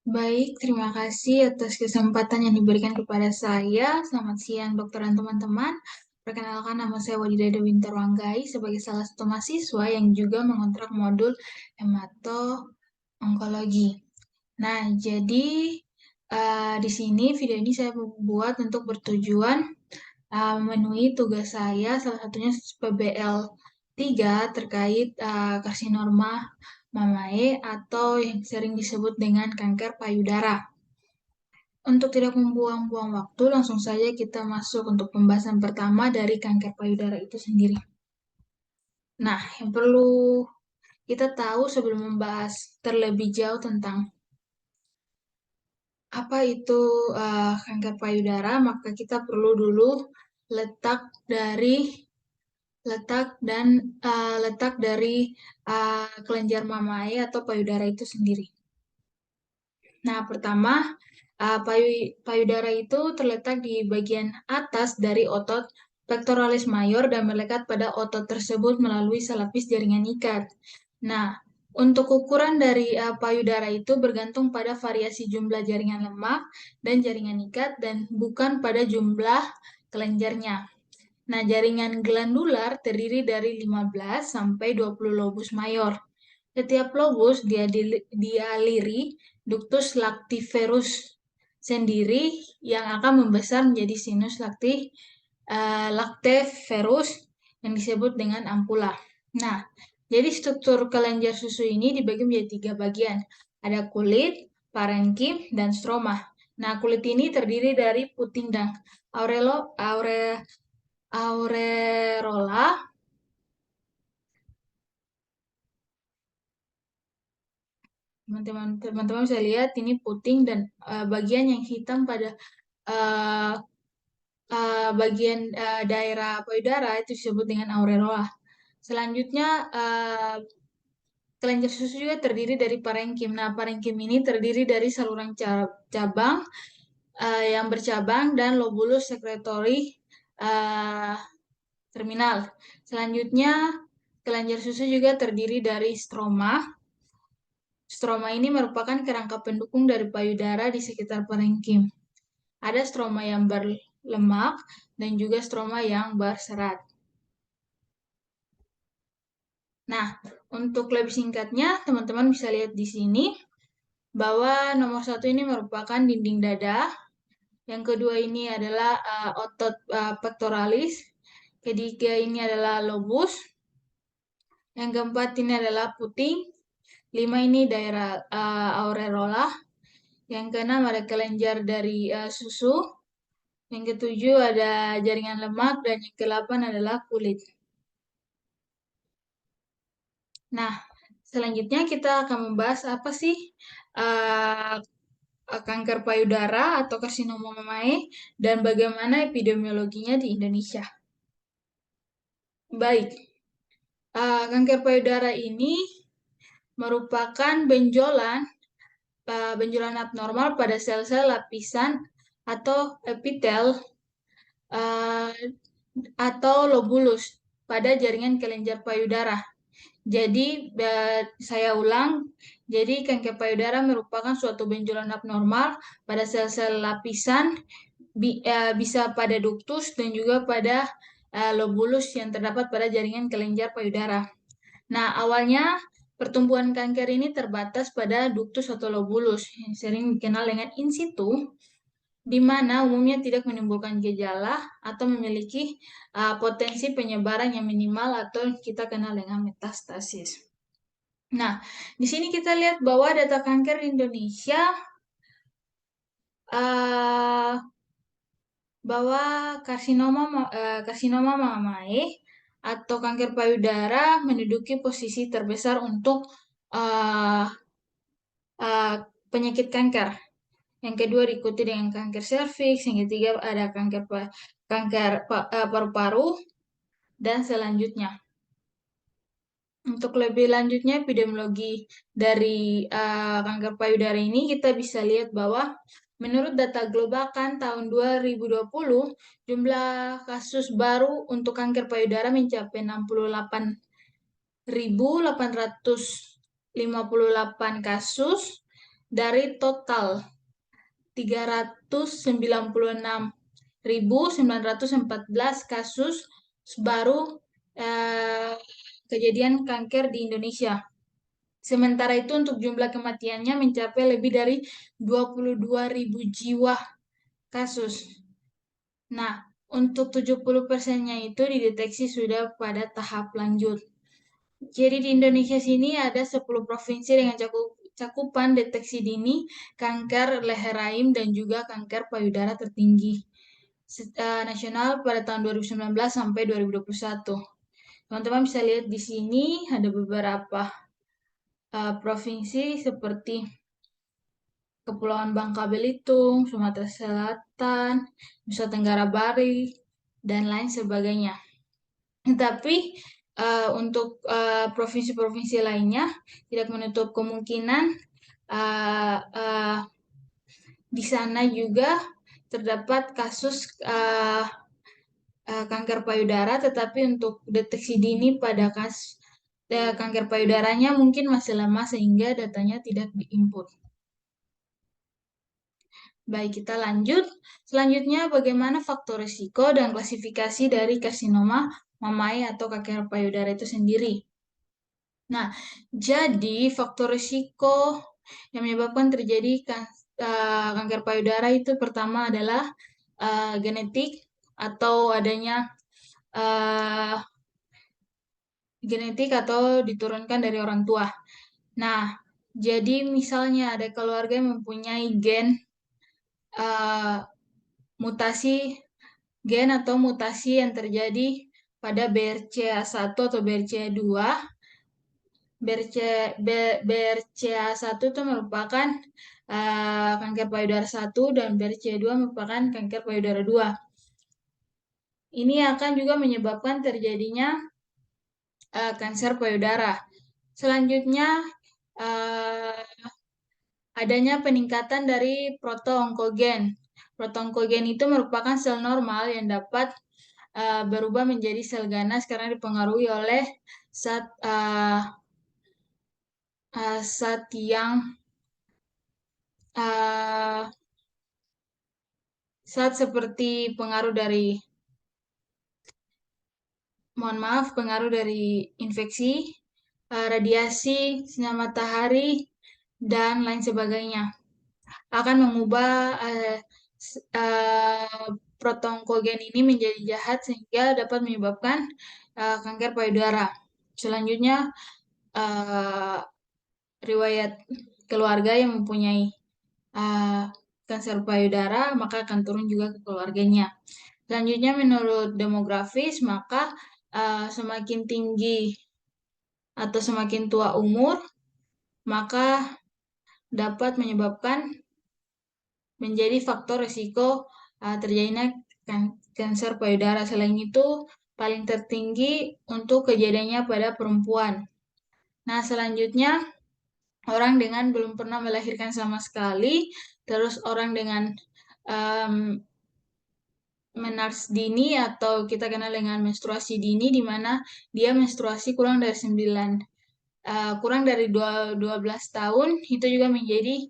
Baik, terima kasih atas kesempatan yang diberikan kepada saya. Selamat siang, dokter dan teman-teman. Perkenalkan, nama saya Wadida Winter Wanggai sebagai salah satu mahasiswa yang juga mengontrak modul hemato-onkologi. Nah, jadi di sini video ini saya buat untuk bertujuan memenuhi tugas saya, salah satunya PBL 3 terkait karsinoma mamae atau yang sering disebut dengan kanker payudara. Untuk tidak membuang-buang waktu, langsung saja kita masuk untuk pembahasan pertama dari kanker payudara itu sendiri. Nah, yang perlu kita tahu sebelum membahas terlebih jauh tentang apa itu kanker payudara, maka kita perlu dulu letak dari letak dari kelenjar mamae atau payudara itu sendiri. Nah, pertama, payudara itu terletak di bagian atas dari otot pectoralis mayor dan melekat pada otot tersebut melalui selapis jaringan ikat. Nah, untuk ukuran dari payudara itu bergantung pada variasi jumlah jaringan lemak dan jaringan ikat dan bukan pada jumlah kelenjarnya. Nah, jaringan glandular terdiri dari 15 sampai 20 lobus mayor. Setiap lobus dialiri ductus lactiferus sendiri yang akan membesar menjadi sinus lactiferus yang disebut dengan ampula. Nah, jadi struktur kelenjar susu ini dibagi menjadi 3 bagian. Ada kulit, parenkim, dan stroma. Nah, kulit ini terdiri dari puting dan aureola. Teman-teman bisa lihat ini puting dan bagian yang hitam pada uh, bagian daerah payudara itu disebut dengan aureola. Selanjutnya kelenjar susu juga terdiri dari parenkim. Nah, parenkim ini terdiri dari saluran cabang yang bercabang dan lobulus secretory uh, terminal. Selanjutnya kelenjar susu juga terdiri dari stroma. Stroma ini merupakan kerangka pendukung dari payudara di sekitar parenkim. Ada stroma yang berlemak dan juga stroma yang berserat. Nah, untuk lebih singkatnya, teman-teman bisa lihat di sini bahwa nomor 1 ini merupakan dinding dada, yang kedua ini adalah otot pectoralis, ketiga ini adalah lobus, yang keempat ini adalah puting, 5 ini daerah aureola, yang keenam ada kelenjar dari susu, yang ketujuh ada jaringan lemak, dan yang kedelapan adalah kulit. Nah, selanjutnya kita akan membahas apa sih uh, kanker payudara atau karsinoma mamae dan bagaimana epidemiologinya di Indonesia. Baik, kanker payudara ini merupakan benjolan abnormal pada sel-sel lapisan atau epitel uh, atau lobulus pada jaringan kelenjar payudara. Jadi, saya ulang, jadi kanker payudara merupakan suatu benjolan abnormal pada sel-sel lapisan, bisa pada ductus dan juga pada lobulus yang terdapat pada jaringan kelenjar payudara. Nah, awalnya pertumbuhan kanker ini terbatas pada ductus atau lobulus, yang sering dikenal dengan in situ, di mana umumnya tidak menimbulkan gejala atau memiliki potensi penyebaran yang minimal atau kita kenal dengan metastasis. Nah, di sini kita lihat bahwa data kanker Indonesia bahwa karsinoma mamae atau kanker payudara menduduki posisi terbesar untuk penyakit kanker. Yang kedua diikuti dengan kanker serviks, yang ketiga ada kanker paru-paru, dan selanjutnya. Untuk lebih lanjutnya epidemiologi dari kanker payudara ini kita bisa lihat bahwa menurut data Globakan tahun 2020 jumlah kasus baru untuk kanker payudara mencapai 68.858 kasus dari total 396.914 kasus baru kejadian kanker di Indonesia. Sementara itu untuk jumlah kematiannya mencapai lebih dari 22.000 jiwa kasus. Nah, untuk 70%-nya itu dideteksi sudah pada tahap lanjut. Jadi di Indonesia sini ada 10 provinsi dengan cakupan deteksi dini kanker leher rahim dan juga kanker payudara tertinggi nasional pada tahun 2019 sampai 2021. Teman-teman bisa lihat di sini ada beberapa provinsi seperti Kepulauan Bangka Belitung, Sumatera Selatan, Nusa Tenggara Barat, dan lain sebagainya. Tapi untuk provinsi-provinsi lainnya tidak menutup kemungkinan di sana juga terdapat kasus kanker payudara, tetapi untuk deteksi dini pada kasus kanker payudaranya mungkin masih lama sehingga datanya tidak diinput. Baik, kita lanjut. Selanjutnya, bagaimana faktor risiko dan klasifikasi dari karsinoma mamai atau kanker payudara itu sendiri. Nah, jadi faktor risiko yang menyebabkan terjadi kanker payudara itu pertama adalah genetik atau adanya genetik atau diturunkan dari orang tua. Nah, jadi misalnya ada keluarga yang mempunyai mutasi gen atau mutasi yang terjadi pada BRCA1 atau BRCA2. BRCA1 itu merupakan kanker payudara 1 dan BRCA2 merupakan kanker payudara 2. Ini akan juga menyebabkan terjadinya kanker payudara. Selanjutnya adanya peningkatan dari protoonkogen. Protoonkogen itu merupakan sel normal yang dapat berubah menjadi sel ganas karena dipengaruhi oleh zat seperti pengaruh dari infeksi, radiasi, sinar matahari, dan lain sebagainya. Akan mengubah protoonkogen ini menjadi jahat sehingga dapat menyebabkan kanker payudara. Selanjutnya, riwayat keluarga yang mempunyai kanker payudara maka akan turun juga ke keluarganya. Selanjutnya, menurut demografis, maka semakin tinggi atau semakin tua umur, maka dapat menyebabkan menjadi faktor risiko terjadinya kanker payudara. Selain itu, paling tertinggi untuk kejadiannya pada perempuan. Nah, selanjutnya, orang dengan belum pernah melahirkan sama sekali, terus orang dengan menars dini atau kita kenal dengan menstruasi dini, di mana dia menstruasi kurang dari 12 tahun, itu juga menjadi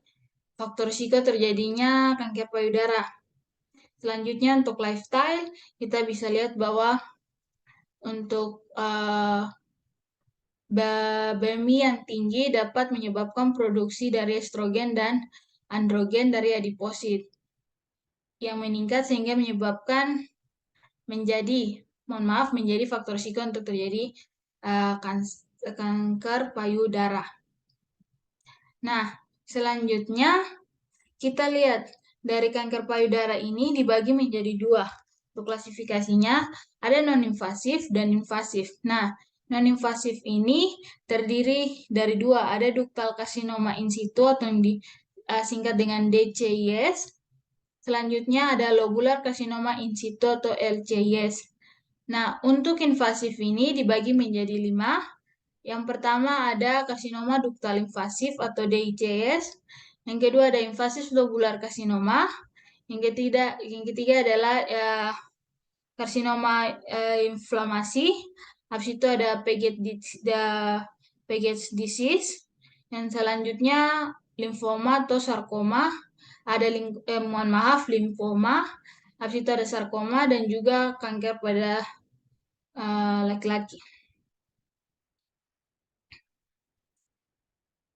faktor risiko terjadinya kanker payudara. Selanjutnya untuk lifestyle, kita bisa lihat bahwa untuk BMI yang tinggi dapat menyebabkan produksi dari estrogen dan androgen dari adiposit yang meningkat sehingga menyebabkan menjadi faktor risiko untuk terjadi kanker payudara. Nah, selanjutnya kita lihat dari kanker payudara ini dibagi menjadi dua. Untuk klasifikasinya ada non-invasif dan invasif. Nah, non-invasif ini terdiri dari dua. Ada ductal carcinoma in situ atau yang disingkat dengan DCIS. Selanjutnya ada lobular carcinoma in situ atau LCIS. Nah, untuk invasif ini dibagi menjadi 5. Yang pertama ada karsinoma ductal invasif atau DICS. Yang kedua ada invasif lobular carcinoma. Yang ketiga adalah karsinoma inflamasi. Habis itu ada Paget disease. Yang selanjutnya limfoma atau sarkoma, ada limfoma, habis itu ada sarkoma dan juga kanker pada laki-laki.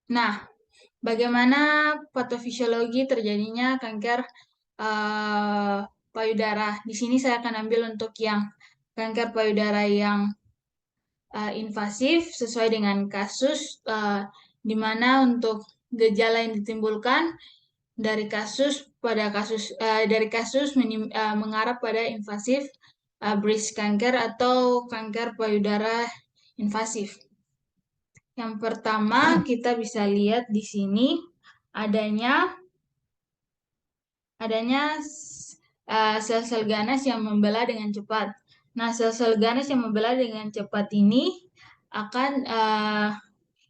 Nah, bagaimana patofisiologi terjadinya kanker payudara? Di sini saya akan ambil untuk yang kanker payudara yang invasif sesuai dengan kasus, di mana untuk gejala yang ditimbulkan dari kasus mengarah pada invasif breast cancer atau kanker payudara invasif. Yang pertama kita bisa lihat di sini adanya sel-sel ganas yang membelah dengan cepat. Nah, sel-sel ganas yang membelah dengan cepat ini akan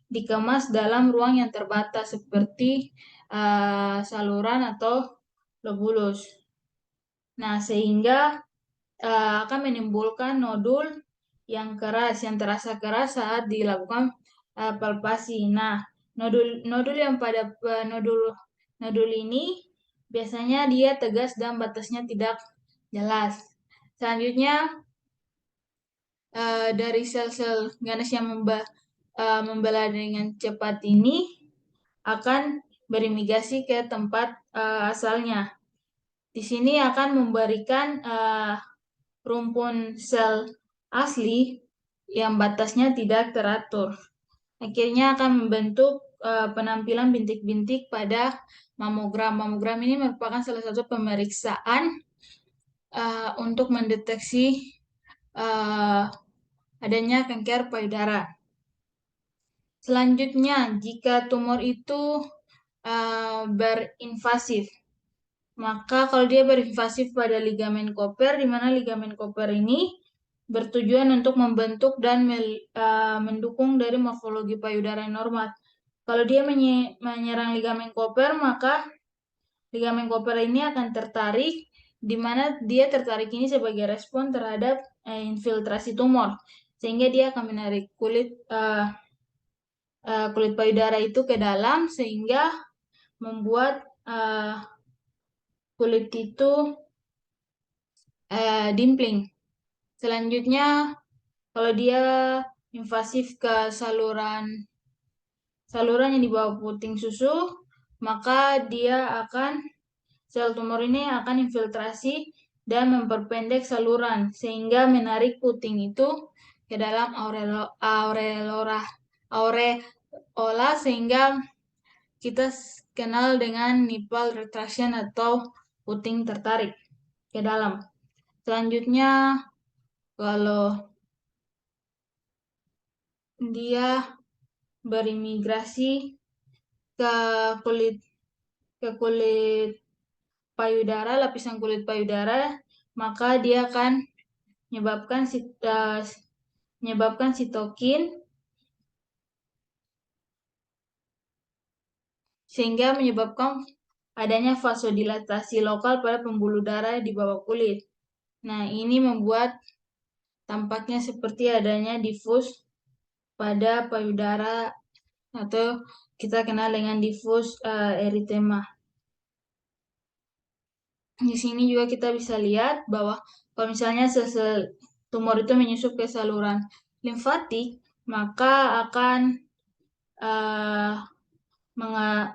dikemas dalam ruang yang terbatas seperti saluran atau lobulus. Nah, sehingga akan menimbulkan nodul yang keras, yang terasa keras saat dilakukan palpasi. Nah, nodul yang pada nodul ini biasanya dia tegas dan batasnya tidak jelas. Selanjutnya dari sel-sel ganas yang membelah dengan cepat ini akan berimigrasi ke tempat asalnya. Di sini akan memberikan rumpun sel asli yang batasnya tidak teratur. Akhirnya akan membentuk penampilan bintik-bintik pada mamogram. Mamogram ini merupakan salah satu pemeriksaan untuk mendeteksi adanya kanker payudara. Selanjutnya, jika tumor itu berinvasif, maka kalau dia berinvasif pada ligamen Cooper, di mana ligamen Cooper ini bertujuan untuk membentuk dan mendukung dari morfologi payudara yang normal. Kalau dia menyerang ligamen Cooper, maka ligamen Cooper ini akan tertarik, di mana dia tertarik ini sebagai respon terhadap infiltrasi tumor, sehingga dia akan menarik kulit payudara itu ke dalam, sehingga membuat kulit itu dimpling. Selanjutnya, kalau dia invasif ke saluran yang di bawah puting susu, maka sel tumor ini akan infiltrasi dan memperpendek saluran sehingga menarik puting itu ke dalam aureola sehingga kita kenal dengan nipple retraction atau puting tertarik ke dalam. Selanjutnya, kalau dia berimigrasi ke kulit payudara, lapisan kulit payudara, maka dia akan menyebabkan sitokin sehingga menyebabkan adanya vasodilatasi lokal pada pembuluh darah di bawah kulit. Nah, ini membuat tampaknya seperti adanya difus pada payudara atau kita kenal dengan difus eritema. Di sini juga kita bisa lihat bahwa kalau misalnya sel-sel tumor itu menyusup ke saluran limfatik, maka akan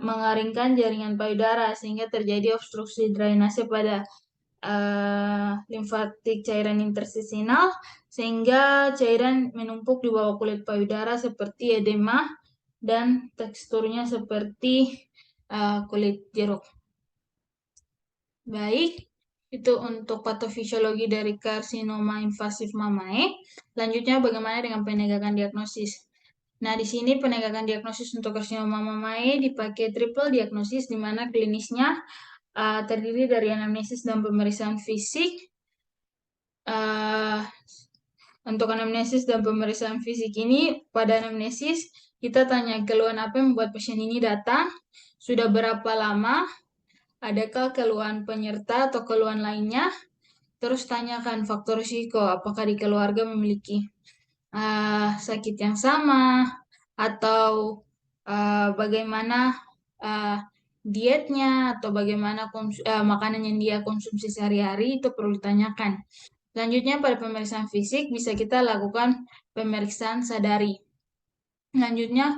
mengeringkan jaringan payudara sehingga terjadi obstruksi drainase pada limfatik cairan interstisial sehingga cairan menumpuk di bawah kulit payudara seperti edema dan teksturnya seperti kulit jeruk. Baik, itu untuk patofisiologi dari karsinoma invasif mamae. Selanjutnya bagaimana dengan penegakan diagnosis? Nah, di sini penegakan diagnosis untuk karsinoma mamae dipakai triple diagnosis di mana klinisnya terdiri dari anamnesis dan pemeriksaan fisik. Untuk anamnesis dan pemeriksaan fisik ini, pada anamnesis kita tanya keluhan apa yang membuat pasien ini datang, sudah berapa lama, adakah keluhan penyerta atau keluhan lainnya, terus tanyakan faktor risiko, apakah di keluarga memiliki sakit yang sama, atau bagaimana dietnya atau bagaimana makanan yang dia konsumsi sehari-hari itu perlu ditanyakan. Selanjutnya pada pemeriksaan fisik bisa kita lakukan pemeriksaan sadari. Selanjutnya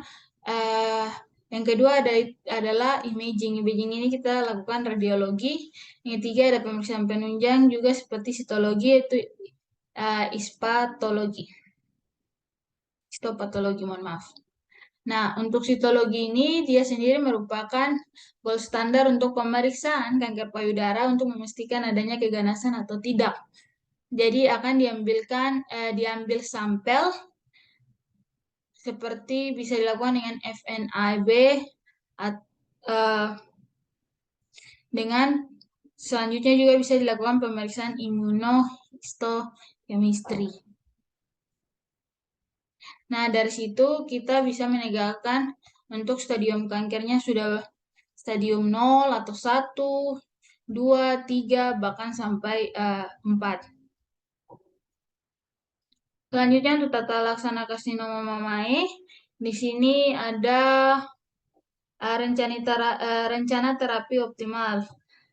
yang kedua adalah imaging. Imaging ini kita lakukan radiologi. Yang ketiga ada pemeriksaan penunjang juga seperti sitologi yaitu histopatologi, mohon maaf. Nah, untuk sitologi ini dia sendiri merupakan gold standar untuk pemeriksaan kanker payudara untuk memastikan adanya keganasan atau tidak. Jadi akan diambil sampel seperti bisa dilakukan dengan FNAB dengan selanjutnya juga bisa dilakukan pemeriksaan immunohistochemistry. Nah, dari situ kita bisa menegakkan untuk stadium kankernya sudah stadium 0 atau 1, 2, 3, bahkan sampai 4. Selanjutnya untuk tata laksana karsinoma mamae, di sini ada rencana terapi optimal.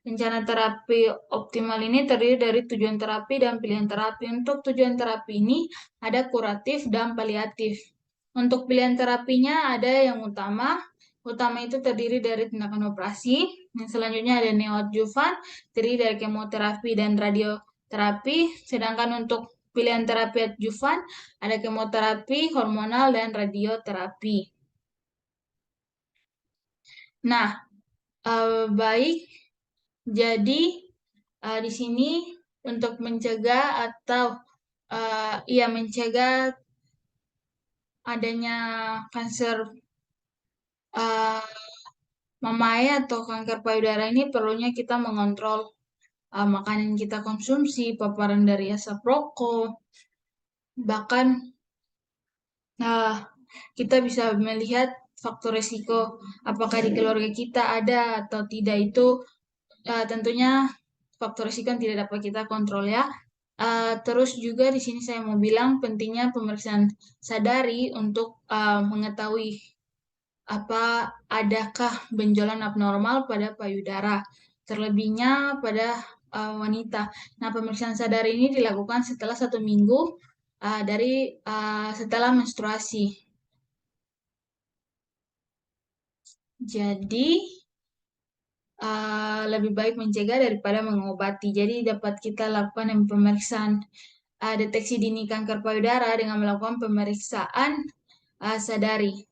Rencana terapi optimal ini terdiri dari tujuan terapi dan pilihan terapi. Untuk tujuan terapi ini ada kuratif dan paliatif. Untuk pilihan terapinya ada yang utama. Utama itu terdiri dari tindakan operasi. Yang selanjutnya ada neoadjuvan, terdiri dari kemoterapi dan radioterapi. Sedangkan untuk pilihan terapi adjuvan ada kemoterapi, hormonal, dan radioterapi. Nah, baik. Jadi di sini untuk mencegah atau mencegah adanya kanker mamae atau kanker payudara ini perlunya kita mengontrol makanan yang kita konsumsi, paparan dari asap rokok, bahkan kita bisa melihat faktor resiko apakah di keluarga kita ada atau tidak itu tentunya faktor risiko yang tidak dapat kita kontrol ya. Terus juga di sini saya mau bilang pentingnya pemeriksaan sadari untuk mengetahui adakah benjolan abnormal pada payudara, terlebihnya pada wanita. Nah, pemeriksaan sadari ini dilakukan setelah 1 minggu setelah menstruasi. Jadi lebih baik mencegah daripada mengobati. Jadi dapat kita lakukan pemeriksaan deteksi dini kanker payudara dengan melakukan pemeriksaan sadari.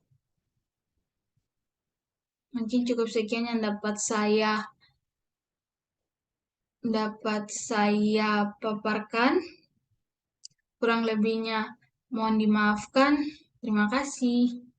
Mungkin cukup sekian yang dapat saya paparkan. Kurang lebihnya mohon dimaafkan. Terima kasih.